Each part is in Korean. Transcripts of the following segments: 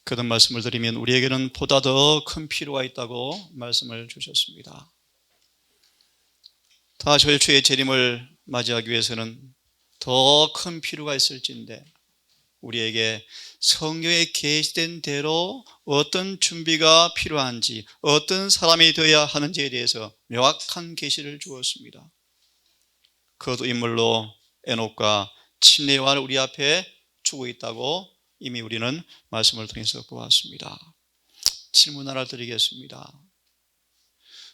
그런 말씀을 드리면 우리에게는 보다 더 큰 필요가 있다고 말씀을 주셨습니다. 다시 주의 재림을 맞이하기 위해서는 더 큰 필요가 있을진데 우리에게 성경에 계시된 대로 어떤 준비가 필요한지, 어떤 사람이 되어야 하는지에 대해서 명확한 계시를 주었습니다. 그것도 인물로 에녹과 침례 요한을 우리 앞에 주고 있다고 이미 우리는 말씀을 통해서 보았습니다. 질문 하나 드리겠습니다.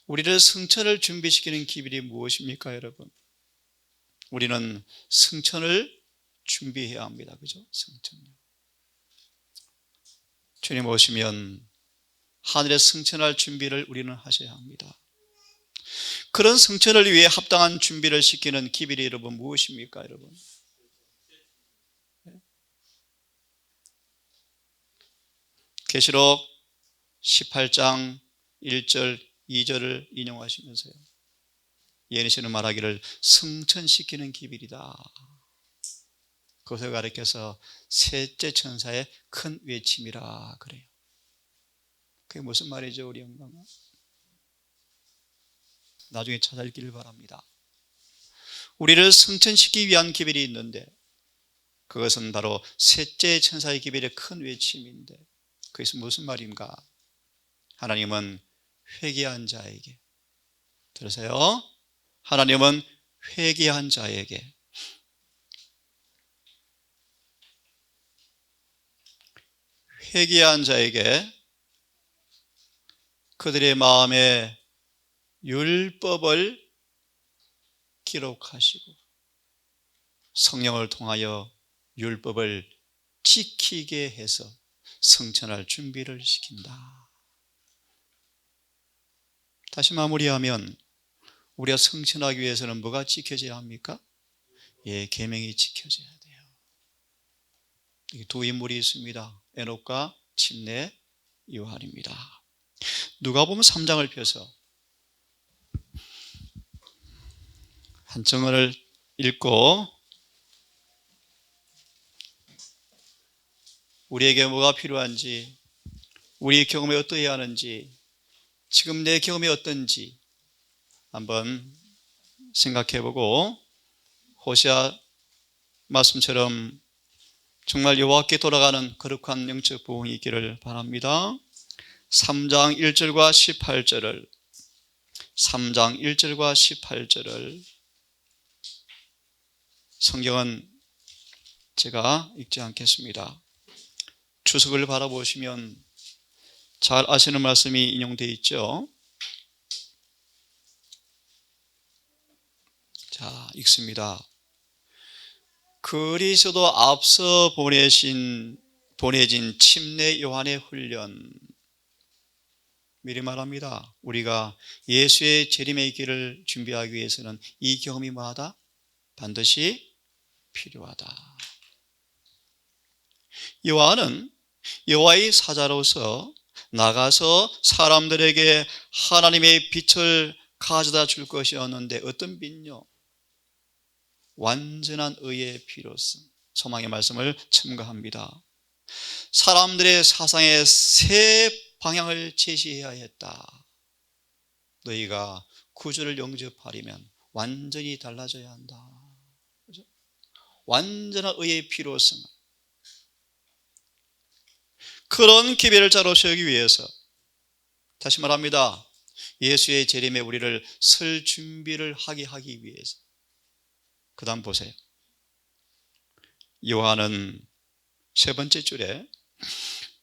우리를 승천을 준비시키는 기별이 무엇입니까, 여러분? 우리는 승천을 준비해야 합니다. 그죠? 승천요. 주님 오시면 하늘에 승천할 준비를 우리는 하셔야 합니다. 그런 승천을 위해 합당한 준비를 시키는 기별이 여러분 무엇입니까, 여러분? 계시록 18장 1절 2절을 인용하시면서요, 예언자는 말하기를 승천시키는 기별이다. 그것을 가리켜서 셋째 천사의 큰 외침이라 그래요. 그게 무슨 말이죠, 우리 영광아? 나중에 찾아 읽기를 바랍니다. 우리를 승천시키기 위한 기별이 있는데 그것은 바로 셋째 천사의 기별의 큰 외침인데 그것이 무슨 말인가? 하나님은 회개한 자에게, 들으세요? 하나님은 회개한 자에게 그들의 마음에 율법을 기록하시고 성령을 통하여 율법을 지키게 해서 승천할 준비를 시킨다. 다시 마무리하면 우리가 승천하기 위해서는 뭐가 지켜져야 합니까? 계명이 지켜져야 돼요. 두 인물이 있습니다. 에녹과 침례 요한입니다. 누가복음 3장을 펴서 한 장을 읽고 우리에게 뭐가 필요한지, 우리의 경험이 어떠해야 하는지, 지금 내 경험이 어떤지 한번 생각해보고 호시아 말씀처럼 정말 여호와께 돌아가는 거룩한 영적 부흥이 있기를 바랍니다. 3장 1절과 18절을 3장 1절과 18절을 성경은 제가 읽지 않겠습니다. 주석을 바라보시면 잘 아시는 말씀이 인용되어 있죠. 자, 읽습니다. 그리스도 앞서 보내진 침례 요한의 훈련. 미리 말합니다. 우리가 예수의 재림의 길을 준비하기 위해서는 이 경험이 뭐하다? 반드시 필요하다. 요한은 여호와의 사자로서 나가서 사람들에게 하나님의 빛을 가져다 줄 것이었는데 어떤 빛요? 완전한 의의 필요성, 소망의 말씀을 첨가합니다. 사람들의 사상의 새 방향을 제시해야 했다. 너희가 구주를 영접하려면 완전히 달라져야 한다. 그렇죠? 완전한 의의 필요성, 그런 기별을 자로서기 위해서, 다시 말합니다, 예수의 재림에 우리를 설 준비를 하기 위해서. 그 다음 보세요. 요한은 세 번째 줄에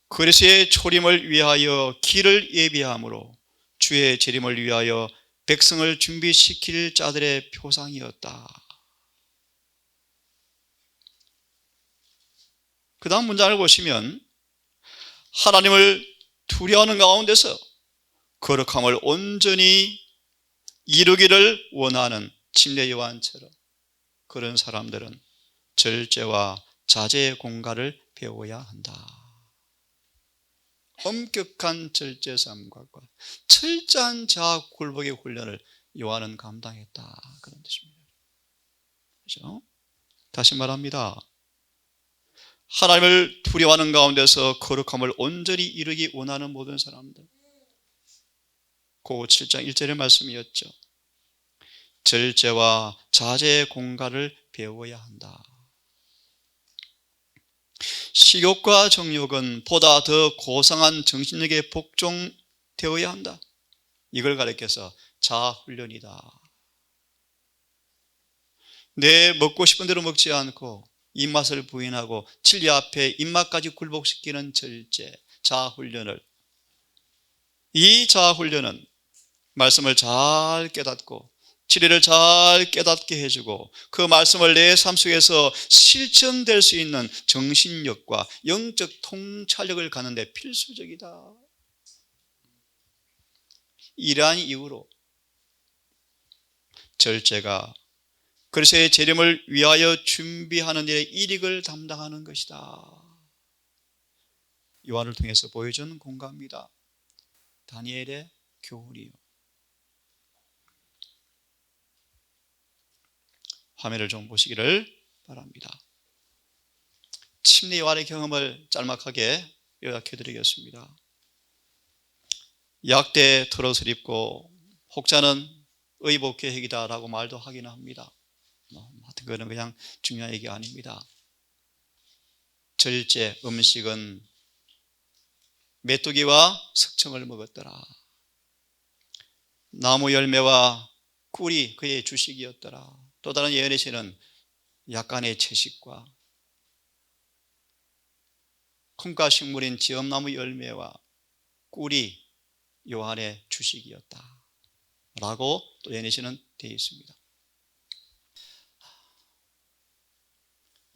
그리스도의 초림을 위하여 길을 예비함으로 주의 재림을 위하여 백성을 준비시킬 자들의 표상이었다. 그 다음 문장을 보시면 하나님을 두려워하는 가운데서 거룩함을 온전히 이루기를 원하는 침례 요한처럼 그런 사람들은 절제와 자제의 공갈을 배워야 한다. 엄격한 절제 삶과 철저한 자아 굴복의 훈련을 요한은 감당했다. 그런 뜻입니다. 그렇죠? 다시 말합니다. 하나님을 두려워하는 가운데서 거룩함을 온전히 이루기 원하는 모든 사람들. 고 7장 1절의 말씀이었죠. 절제와 자제의 공갈을 배워야 한다. 식욕과 정욕은 보다 더 고상한 정신력에 복종되어야 한다. 이걸 가리켜서 자아훈련이다. 내 먹고 싶은 대로 먹지 않고 입맛을 부인하고 진리 앞에 입맛까지 굴복시키는 절제, 자아훈련을, 이 자아훈련은 말씀을 잘 깨닫고 진리를 잘 깨닫게 해주고 그 말씀을 내 삶 속에서 실천될 수 있는 정신력과 영적 통찰력을 갖는 데 필수적이다. 이러한 이유로 절제가 그리스도의 재림을 위하여 준비하는 일에 일익을 담당하는 것이다. 요한을 통해서 보여준 공감입니다. 다니엘의 교훈이요. 화면을 좀 보시기를 바랍니다. 침례 요한의 경험을 짤막하게 요약해드리겠습니다. 약대 털옷을 입고 혹자는 의복계획이다 라고 말도 하기는 합니다. 하여튼 그거는 그냥 중요한 얘기가 아닙니다. 절제 음식은 메뚜기와 석청을 먹었더라. 나무 열매와 꿀이 그의 주식이었더라. 또 다른 예언의 시는 약간의 채식과 콩과 식물인 지엄나무 열매와 꿀이 요한의 주식이었다 라고 또 예언의 시는 되어 있습니다.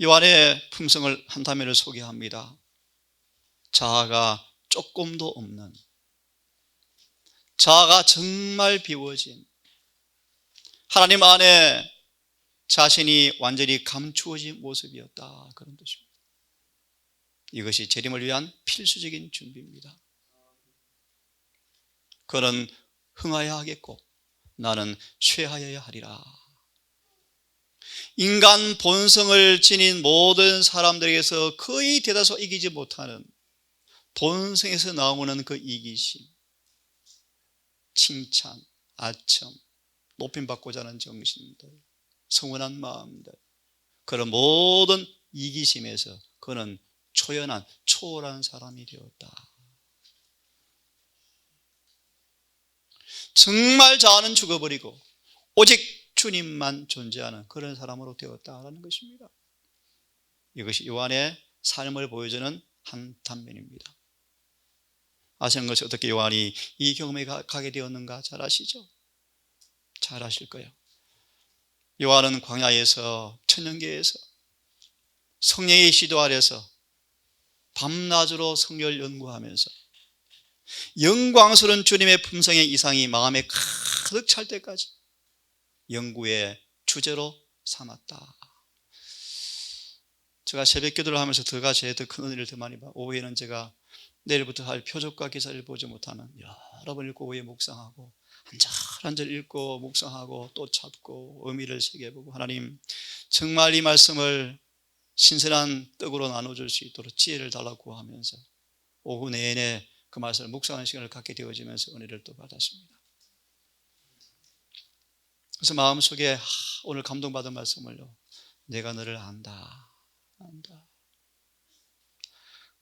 요한의 품성을 한 단면을 소개합니다. 자아가 조금도 없는, 자아가 정말 비워진, 하나님 안에 자신이 완전히 감추어진 모습이었다, 그런 뜻입니다. 이것이 재림을 위한 필수적인 준비입니다. 그는 흥하여야 하겠고 나는 쇠하여야 하리라. 인간 본성을 지닌 모든 사람들에게서 거의 대다수 이기지 못하는 본성에서 나오는 그 이기심, 칭찬, 아첨, 높임받고자 하는 정신들, 성원한 마음들, 그런 모든 이기심에서 그는 초연한, 초월한 사람이 되었다. 정말 자아는 죽어버리고 오직 주님만 존재하는 그런 사람으로 되었다라는 것입니다. 이것이 요한의 삶을 보여주는 한 단면입니다. 아시는 것이 어떻게 요한이 이 경험에 가게 되었는가 잘 아시죠? 잘 아실 거예요. 요한은 광야에서, 천년계에서 성령의 시도 아래서 밤낮으로 성경을 연구하면서 영광스러운 주님의 품성의 이상이 마음에 가득 찰 때까지 연구의 주제로 삼았다. 제가 새벽 기도를 하면서 더 큰 은혜를 더 많이 받아. 오후에는 제가 내일부터 할 표적과 기사를 보지 못하는 여러 번 읽고 오후에 묵상하고 한 절 읽고 묵상하고 또 찾고 의미를 새겨보고, 하나님 정말 이 말씀을 신선한 떡으로 나눠줄 수 있도록 지혜를 달라고 구하면서 오후 내내 그 말씀을 묵상하는 시간을 갖게 되어지면서 은혜를 또 받았습니다. 그래서 마음속에 오늘 감동받은 말씀을요, 내가 너를 안다.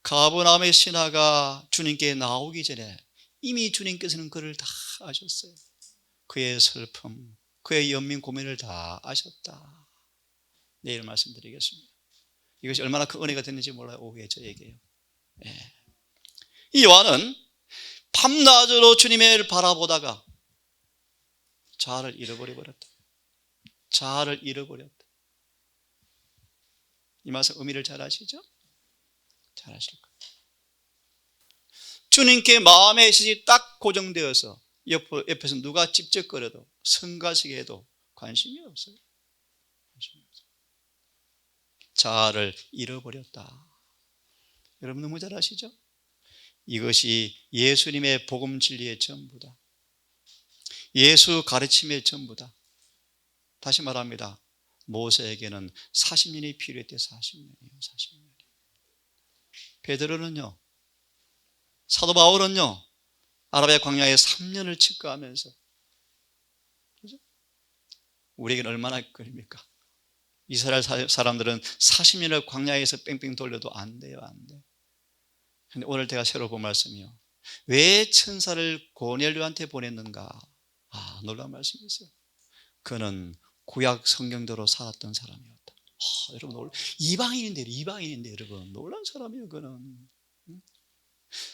가버나움의 신하가 주님께 나오기 전에 이미 주님께서는 그를 다 아셨어요. 그의 슬픔, 그의 연민 고민을 다 아셨다. 내일 말씀드리겠습니다. 이것이 얼마나 큰 은혜가 됐는지 몰라요. 오후에 저에게요. 네. 이 요한은 밤낮으로 주님을 바라보다가 자아를 잃어버렸다. 자아를 잃어버렸다. 이 말씀 의미를 잘 아시죠? 잘 아실 거예요. 주님께 마음의 시선이 딱 고정되어서 옆에서 누가 찝쩍거려도 성가시게 해도 관심이 없어요. 자아를 잃어버렸다. 여러분 너무 잘 아시죠? 이것이 예수님의 복음 진리의 전부다. 예수 가르침의 전부다. 다시 말합니다. 모세에게는 40년이 필요했대. 40년이요. 베드로는요, 사도 바울은요, 아라비아 광야에 3년을 칙거하면서, 그죠? 우리에게는 얼마나 걸립니까? 이스라엘 사람들은 40년을 광야에서 뺑뺑 돌려도 안 돼요, 안 돼. 근데 오늘 제가 새로 본 말씀이요, 왜 천사를 고넬료한테 보냈는가? 놀라운 말씀이었어요. 그는 구약 성경대로 살았던 사람이었다. 여러분, 이방인인데 여러분, 놀라운 사람이에요. 그는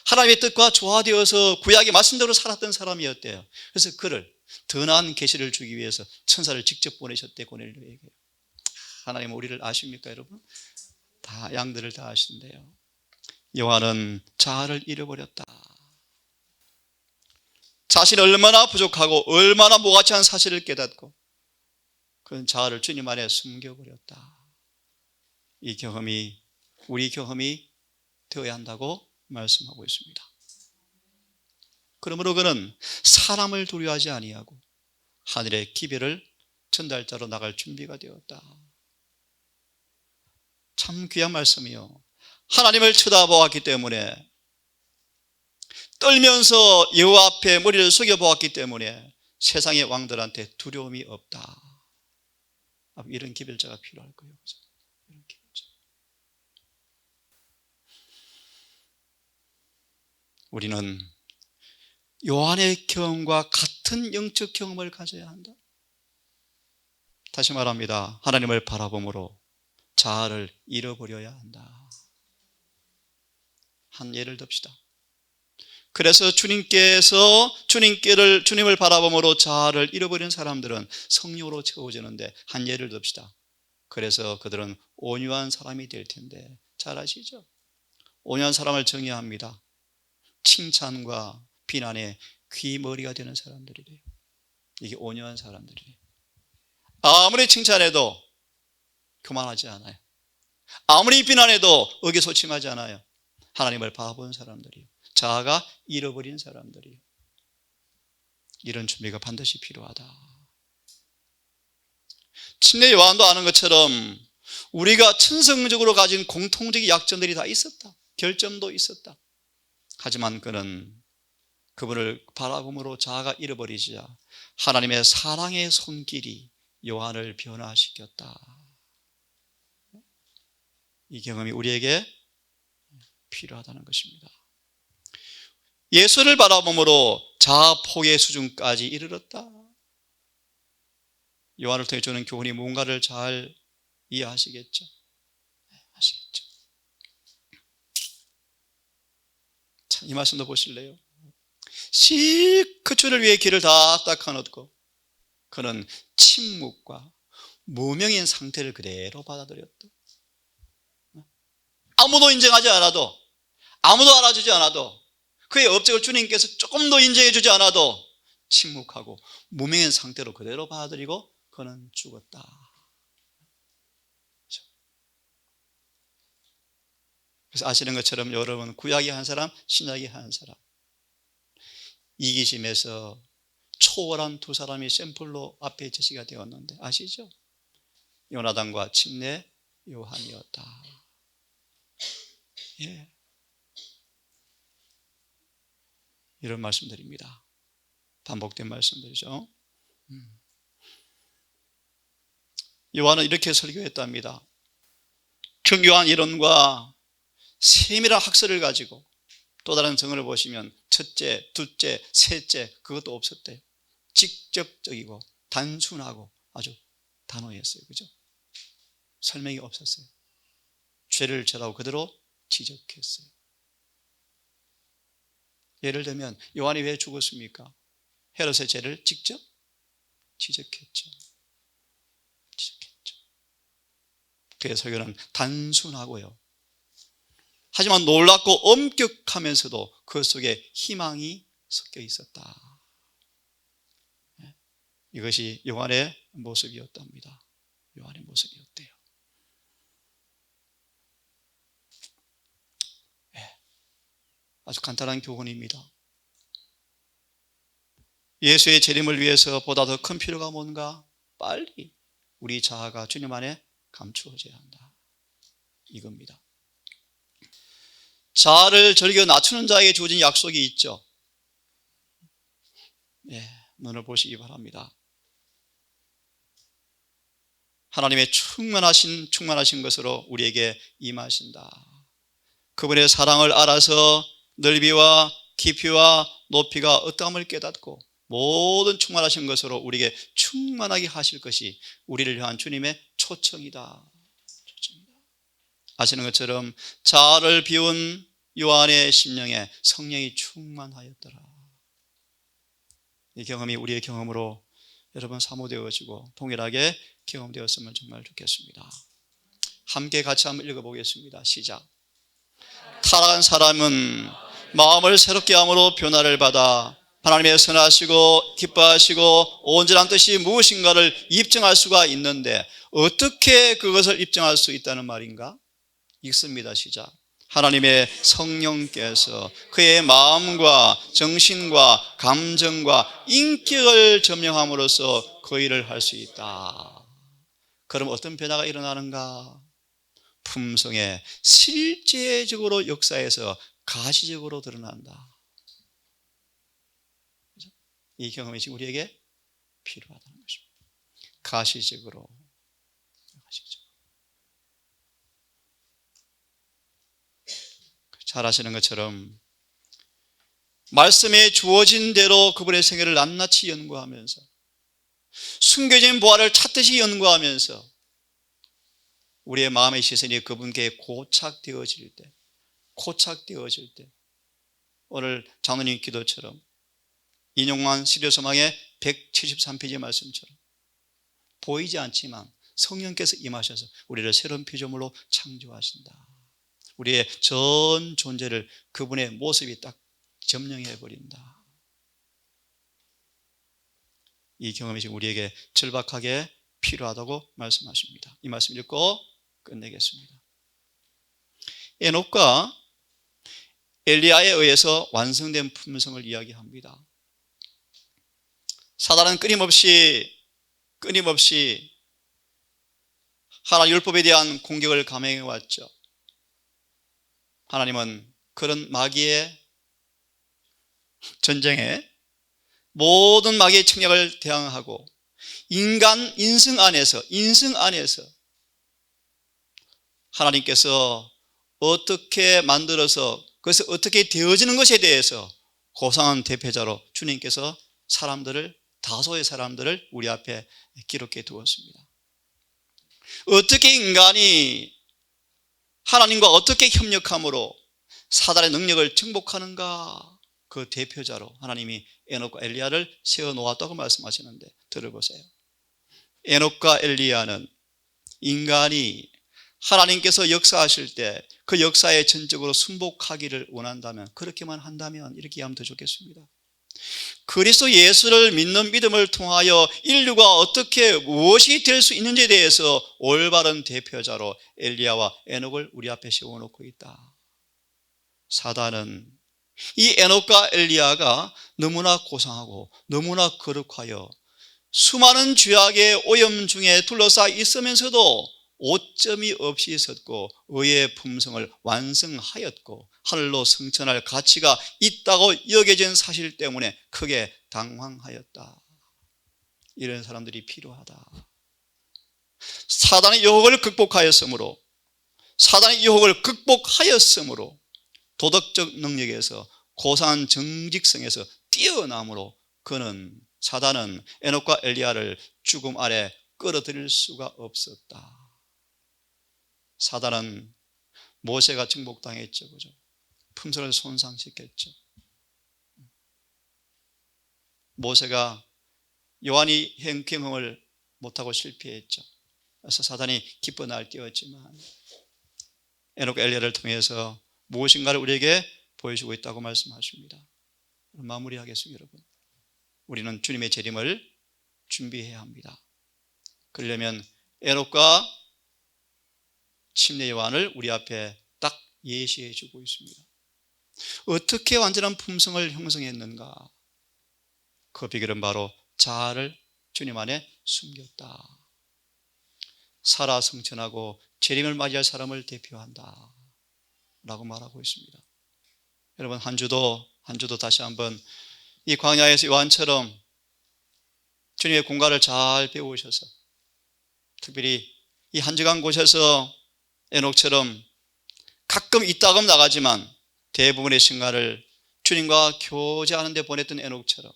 하나님의 뜻과 조화되어서 구약의 말씀대로 살았던 사람이었대요. 그래서 그를 더 나은 계시를 주기 위해서 천사를 직접 보내셨대, 고넬료에게. 하나님은 우리를 아십니까, 여러분? 다 양들을 다 아신대요. 요한은 자아를 잃어버렸다. 자신이 얼마나 부족하고 얼마나 무가치한 사실을 깨닫고 그런 자아를 주님 안에 숨겨버렸다. 이 경험이 우리 경험이 되어야 한다고 말씀하고 있습니다. 그러므로 그는 사람을 두려워하지 아니하고 하늘의 기별을 전달자로 나갈 준비가 되었다. 참 귀한 말씀이요, 하나님을 쳐다보았기 때문에, 떨면서 여호와 앞에 머리를 숙여보았기 때문에 세상의 왕들한테 두려움이 없다. 이런 기별자가 필요할 거예요. 이런 기별자. 우리는 요한의 경험과 같은 영적 경험을 가져야 한다. 다시 말합니다. 하나님을 바라봄으로 자아를 잃어버려야 한다. 한 예를 듭시다. 그래서 주님을 바라봄으로 자아를 잃어버린 사람들은 성령으로 채워지는데, 한 예를 듭시다. 그래서 그들은 온유한 사람이 될 텐데, 잘 아시죠? 온유한 사람을 정의합니다. 칭찬과 비난에 귀머리가 되는 사람들이래요. 이게 온유한 사람들이에요. 아무리 칭찬해도 교만하지 않아요. 아무리 비난해도 의기소침하지 않아요. 하나님을 바라보는 사람들이에요. 자아가 잃어버린 사람들이에요. 이런 준비가 반드시 필요하다. 침례 요한도 아는 것처럼 우리가 천성적으로 가진 공통적인 약점들이 다 있었다. 결점도 있었다. 하지만 그분을 바라봄으로 자아가 잃어버리자 하나님의 사랑의 손길이 요한을 변화시켰다. 이 경험이 우리에게 필요하다는 것입니다. 예수를 바라봄으로 자아 포기의 수준까지 이르렀다. 요한을 통해 주는 교훈이 뭔가를 잘 이해하시겠죠? 아시겠죠? 참, 이 말씀도 보실래요? 그 주를 위해 길을 다 닦아놓고 그는 침묵과 무명인 상태를 그대로 받아들였다. 아무도 인정하지 않아도, 아무도 알아주지 않아도, 그의 업적을 주님께서 조금 더 인정해 주지 않아도 침묵하고 무명인 상태로 그대로 받아들이고 그는 죽었다. 그래서 아시는 것처럼 여러분, 구약이 한 사람, 신약이 한 사람, 이기심에서 초월한 두 사람이 샘플로 앞에 제시가 되었는데 아시죠? 요나단과 침례 요한이었다. 예. 이런 말씀드립니다. 반복된 말씀들이죠. 요한은 이렇게 설교했답니다. 정교한 이론과 세밀한 학설을 가지고 또 다른 증언을 보시면 첫째, 둘째, 셋째 그것도 없었대요. 직접적이고 단순하고 아주 단호했어요. 그죠? 설명이 없었어요. 죄를 절하고 그대로 지적했어요. 예를 들면 요한이 왜 죽었습니까? 헤롯의 죄를 직접 지적했죠. 그의 설교는 단순하고요, 하지만 놀랍고 엄격하면서도 그 속에 희망이 섞여 있었다. 이것이 요한의 모습이었답니다. 요한의 모습이었대요. 아주 간단한 교훈입니다. 예수의 재림을 위해서 보다 더 큰 필요가 뭔가? 빨리 우리 자아가 주님 안에 감추어져야 한다. 이겁니다. 자아를 즐겨 낮추는 자에게 주어진 약속이 있죠. 눈을 보시기 바랍니다. 하나님의 충만하신 것으로 우리에게 임하신다. 그분의 사랑을 알아서 넓이와 깊이와 높이가 어떠함을 깨닫고 모든 충만하신 것으로 우리에게 충만하게 하실 것이 우리를 향한 주님의 초청이다. 아시는 것처럼 자아를 비운 요한의 심령에 성령이 충만하였더라. 이 경험이 우리의 경험으로 여러분 사모되어지고 동일하게 경험되었으면 정말 좋겠습니다. 함께 같이 한번 읽어보겠습니다. 시작. 타락한 사람은 마음을 새롭게 함으로 변화를 받아 하나님의 선하시고 기뻐하시고 온전한 뜻이 무엇인가를 입증할 수가 있는데 어떻게 그것을 입증할 수 있다는 말인가? 읽습니다. 시작. 하나님의 성령께서 그의 마음과 정신과 감정과 인격을 점령함으로써 그 일을 할 수 있다. 그럼 어떤 변화가 일어나는가? 품성에 실제적으로 역사에서 가시적으로 드러난다. 이 경험이 지금 우리에게 필요하다는 것입니다. 가시적으로. 잘 아시는 것처럼 말씀에 주어진 대로 그분의 생애를 낱낱이 연구하면서 숨겨진 보화를 찾듯이 연구하면서 우리의 마음의 시선이 그분께 고착되어질 때 오늘 장로님 기도처럼 인용한 시려소망의 173페이지 말씀처럼 보이지 않지만 성령께서 임하셔서 우리를 새로운 피조물로 창조하신다. 우리의 전 존재를 그분의 모습이 딱 점령해버린다. 이 경험이 지금 우리에게 절박하게 필요하다고 말씀하십니다. 이 말씀 읽고 끝내겠습니다. 에녹과 엘리야에 의해서 완성된 품성을 이야기합니다. 사단은 끊임없이 하나님 율법에 대한 공격을 감행해 왔죠. 하나님은 그런 마귀의 전쟁에 모든 마귀의 책략을 대항하고 인승 안에서 하나님께서 어떻게 만들어서 그것이 어떻게 되어지는 것에 대해서 고상한 대표자로 주님께서 다소의 사람들을 우리 앞에 기록해 두었습니다. 어떻게 인간이 하나님과 어떻게 협력함으로 사단의 능력을 정복하는가? 그 대표자로 하나님이 에녹과 엘리야를 세워놓았다고 말씀하시는데 들어보세요. 에녹과 엘리야는 인간이 하나님께서 역사하실 때 그 역사에 전적으로 순복하기를 원한다면, 그렇게만 한다면 이렇게 하면 더 좋겠습니다. 그리스도 예수를 믿는 믿음을 통하여 인류가 어떻게 무엇이 될 수 있는지에 대해서 올바른 대표자로 엘리야와 에녹을 우리 앞에 세워놓고 있다. 사단은 이 에녹과 엘리야가 너무나 고상하고 너무나 거룩하여 수많은 죄악의 오염 중에 둘러싸여 있으면서도 오점이 없이 섰고 의의 품성을 완성하였고 하늘로 승천할 가치가 있다고 여겨진 사실 때문에 크게 당황하였다. 이런 사람들이 필요하다. 사단의 유혹을 극복하였으므로 도덕적 능력에서 고상한 정직성에서 뛰어남으로 사단은 에녹과 엘리야를 죽음 아래 끌어들일 수가 없었다. 사단은 모세가 정복당했죠. 그죠? 품성을 손상시켰죠. 모세가 요한이 경험을 못하고 실패했죠. 그래서 사단이 기뻐 날뛰었지만 에녹과 엘리야를 통해서 무엇인가를 우리에게 보여주고 있다고 말씀하십니다. 마무리하겠습니다. 여러분, 우리는 주님의 재림을 준비해야 합니다. 그러려면 에녹과 침례 요한을 우리 앞에 딱 예시해 주고 있습니다. 어떻게 완전한 품성을 형성했는가? 그 비결은 바로 자아를 주님 안에 숨겼다. 살아 성천하고 재림을 맞이할 사람을 대표한다. 라고 말하고 있습니다. 여러분, 한 주도 다시 한번 이 광야에서 요한처럼 주님의 공갈을 잘 배우셔서, 특별히 이 한적한 곳에서 에녹처럼 가끔 이따금 나가지만 대부분의 시간을 주님과 교제하는 데 보냈던 에녹처럼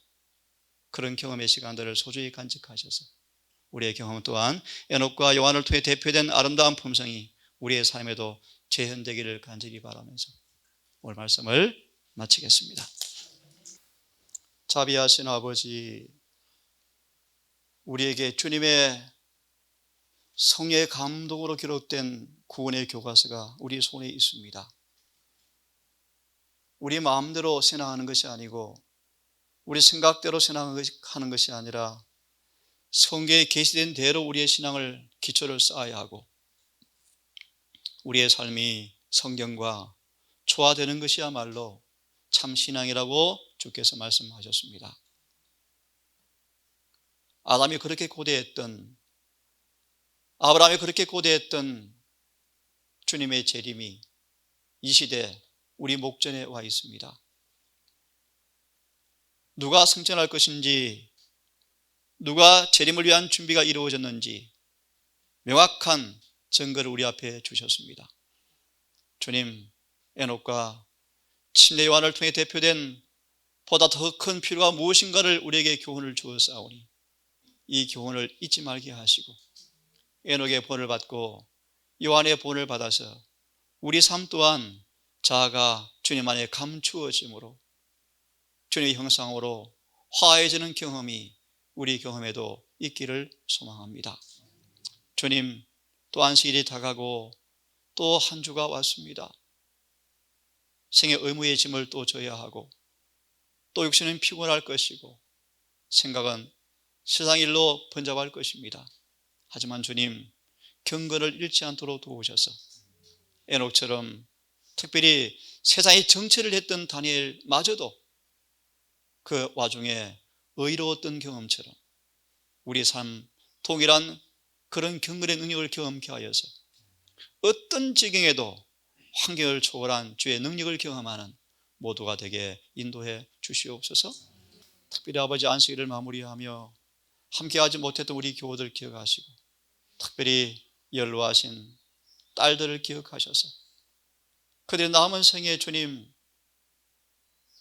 그런 경험의 시간들을 소중히 간직하셔서 우리의 경험 또한 에녹과 요한을 통해 대표된 아름다운 품성이 우리의 삶에도 재현되기를 간절히 바라면서 오늘 말씀을 마치겠습니다. 자비하신 아버지, 우리에게 주님의 성령의 감동으로 기록된 구원의 교과서가 우리 손에 있습니다. 우리 마음대로 신앙하는 것이 아니고 우리 생각대로 신앙하는 것이 아니라 성경에 계시된 대로 우리의 신앙을 기초를 쌓아야 하고 우리의 삶이 성경과 조화되는 것이야말로 참 신앙이라고 주께서 말씀하셨습니다. 아담이 그렇게 고대했던, 아브라함이 그렇게 고대했던 주님의 재림이 이 시대 우리 목전에 와 있습니다. 누가 승천할 것인지, 누가 재림을 위한 준비가 이루어졌는지 명확한 증거를 우리 앞에 주셨습니다. 주님, 에녹과 침례 요한을 통해 대표된 보다 더 큰 필요가 무엇인가를 우리에게 교훈을 주었사오니 이 교훈을 잊지 말게 하시고 에녹의 본을 받고 요한의 본을 받아서 우리 삶 또한 자아가 주님 안에 감추어짐으로 주님의 형상으로 화해지는 경험이 우리 경험에도 있기를 소망합니다. 주님, 또 안식일이 다가고 또 한 주가 왔습니다. 생의 의무의 짐을 또 져야 하고 또 육신은 피곤할 것이고 생각은 세상 일로 번잡할 것입니다. 하지만 주님, 경건을 잃지 않도록 도우셔서 에녹처럼 특별히 세상의 정체를 했던 다니엘마저도 그 와중에 의로웠던 경험처럼 우리 삶 동일한 그런 경건의 능력을 경험케 하여서 어떤 지경에도 환경을 초월한 주의 능력을 경험하는 모두가 되게 인도해 주시옵소서. 특별히 아버지 안식일을 마무리하며 함께하지 못했던 우리 교우들 기억하시고 특별히 연로하신 딸들을 기억하셔서 그들의 남은 생에 주님,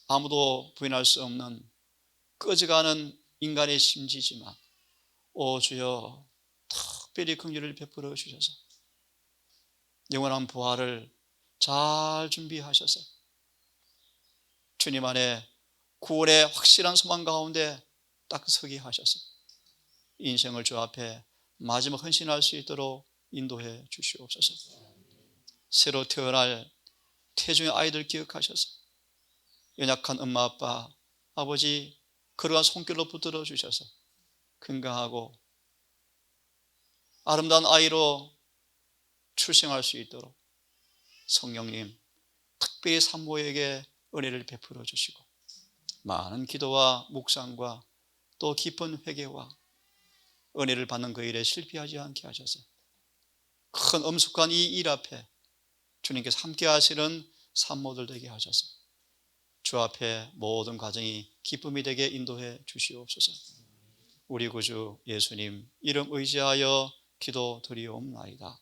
아무도 부인할 수 없는 꺼져가는 인간의 심지지만 오 주여, 특별히 긍휼을 베풀어 주셔서 영원한 부활을 잘 준비하셔서 주님 안에 구원의 확실한 소망 가운데 딱 서게 하셔서 인생을 주 앞에 마지막 헌신할 수 있도록 인도해 주시옵소서. 새로 태어날 태중의 아이들 기억하셔서 연약한 엄마 아빠 아버지 그러한 손길로 붙들어 주셔서 건강하고 아름다운 아이로 출생할 수 있도록 성령님 특별히 산모에게 은혜를 베풀어 주시고 많은 기도와 묵상과 또 깊은 회개와 은혜를 받는 그 일에 실패하지 않게 하셔서 큰 엄숙한 이 일 앞에 주님께서 함께 하시는 산모들 되게 하셔서 주 앞에 모든 과정이 기쁨이 되게 인도해 주시옵소서. 우리 구주 예수님 이름 의지하여 기도드리옵나이다.